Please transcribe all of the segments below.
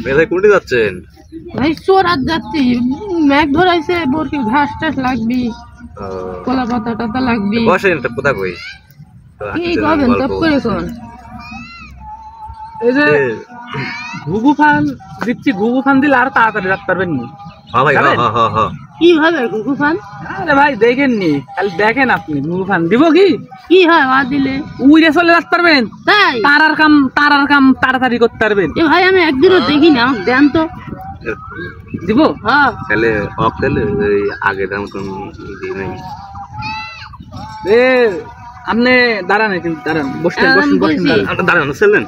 মেলায় কোনটি যাচ্ছেন? ভাই চোরাত যাচ্ছি, ম্যাগ ধরাইছে, বরকি ঘাস টাস লাগবি, কলা পাতা টাতা লাগবি। বসেন, এটা কোথা কই? কি করবেন তপ করে কোন? এই যে ঘুঘু ফান দিচ্ছি, ঘুঘু ফান দিলে আর তাড়াতাড়ি রাখতে পারবেন নি। হ্যাঁ ভাই, হ্যাঁ হ্যাঁ হ্যাঁ। কি ভাবে ঘুঘু ফান? আরে ভাই দেখেননি, খালি দেখেন আপনি ঘুঘু ফান দিব কি? কি হয় ওয়া দিলে? উইরে চলে রাখতে পারবেন, তাই তারার কাম তাড়াতাড়ি করতে পারবেন। এ ভাই আমি একদিনও দেখিনি, আমাকে দেন তো। দিব? হ্যাঁ তাহলে অফ তাহলে ওই আগের মতন দিই নাই। এ আপনি দাঁড়ান, কিন্তু দাঁড়ান, বসেন বসেন বসেন। আপনি দাঁড়ান, চললেন।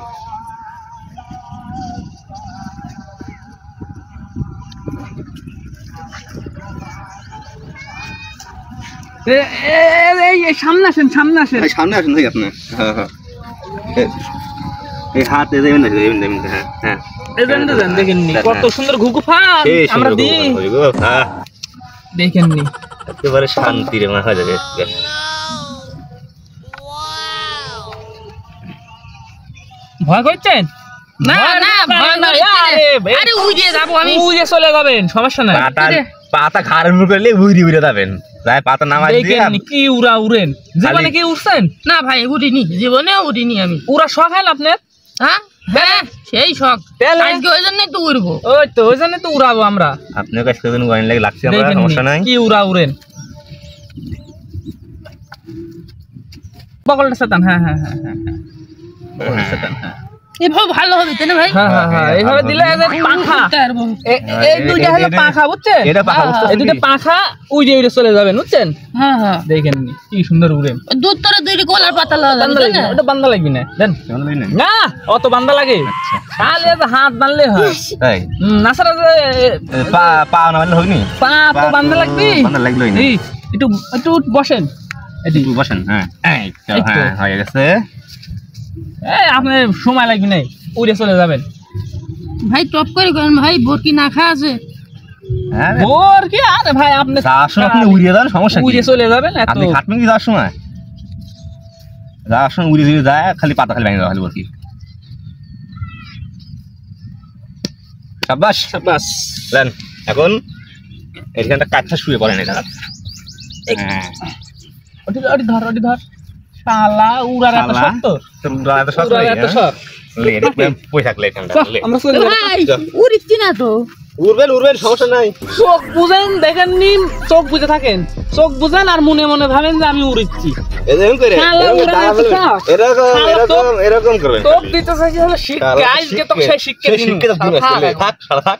এই সামনে আসেন, সামনে আসেন। সামনে আসুন ভাই আপনি। হ্যাঁ হ্যাঁ, এই হাতে দেবেন না, দেবেন দেবেন। হ্যাঁ হ্যাঁ, দেখেননি কত সুন্দর ঘুঘু ফান আমরা দিই? দেখেননি একেবারে শান্তির মনে হয়ে যাবে। ভয় করছেন? না না ভয় না, আরে উড়ে যাব আমি, উড়ে চলে যাবেন, সমস্যা নাই। পাতা ঘাড়ের উপর করলে উড়ে উড়ে যাবেন। তাই পাতা নামাই দিয়ে দেখেননি কি উড়া উড়েন? জীবনে কি উড়ছেন? না ভাই উড়িনি, জীবনে উড়িনি আমি। উড়া শখ হয় আপনার? হ্যাঁ হ্যাঁ, সেই শখ, আজকে ওই জন্যই তো উড়বো। ওই তো ওই জন্য তো উড়াবো আমরা। আপনার কাছে কোন গয়ন লাগে লাগছে, আমরা সমস্যা নাই। কি উড়া উড়েন? বগলটা সাতান। হ্যাঁ হ্যাঁ হ্যাঁ হ্যাঁ, বগলটা সাতান। হ্যাঁ এভাবে ভালো হবে তাই না ভাই? হ্যাঁ হ্যাঁ হ্যাঁ, এইভাবে দিলে পাখা, এই দুইটা হলো পাখা, বুঝছেন? এটা পাখা, এই দুইটা পাখা উড়ে উড়ে চলে যাবেন, বুঝছেন? হ্যাঁ হ্যাঁ, দেখেননি কি সুন্দর উড়েন। দুধ তোরে দুইটি কলার পাতা লাগা না, ওটা বান্দা লাগবে না, দেন না, অত বান্দা লাগে খালি হাত বানলে হয়। তাই নাসারা পা পা না বানলে হয়নি, পা তো বান্দা লাগবে, বান্দা লাগলোই না। একটু একটু বসেন, একটু বসেন। হ্যাঁ এই তো, হ্যাঁ হয়ে গেছে। এই আপনার সময় লাগবে না, উড়ে চলে যাবেন। ভাই টপ করে করেন ভাই, বরকি না খা আছে। হ্যাঁ ওর কি, আরে ভাই আপনি যাওয়ার সময় আপনি উড়িয়ে যান, সমস্যা কি? উড়ে চলে যাবেন। এত আপনি খাটবেন কি যাওয়ার সময়? যাওয়ার সময় উড়ে উড়ে যায়, খালি পাতা খালি ভেঙে যাওয়া, খালি বলকি। সাব্বাস সাব্বাস। দেন এখন এখানটা কাঠটা শুয়ে পড়েন। এটা হ্যাঁ, ওটি ওটি ধর, ওটি ধর। শালা উড়ার এত শক্ত, তোমরা এত শক্ত উড়ার এত শক্ত। লে রে পয়সা থাকলে এখানটা লে আমরা চলে যাব। ভাই উড়িচ্ছি না তো। উড়বেন উড়বেন, সমস্যা নাই। চোখ বুঝেন, দেখেননি? চোখ বুঝে থাকেন, চোখ বুঝেন আর মনে মনে ভাবেন যে আমি উড়িচ্ছি। এরকম করে শালা উড়ার এত শক্ত। এরকম এরকম এরকম করবেন। চোখ দিতেছে কি হলো শিক্ষা, আজকে তো সেই শিক্ষা দিন। থাক শালা থাক।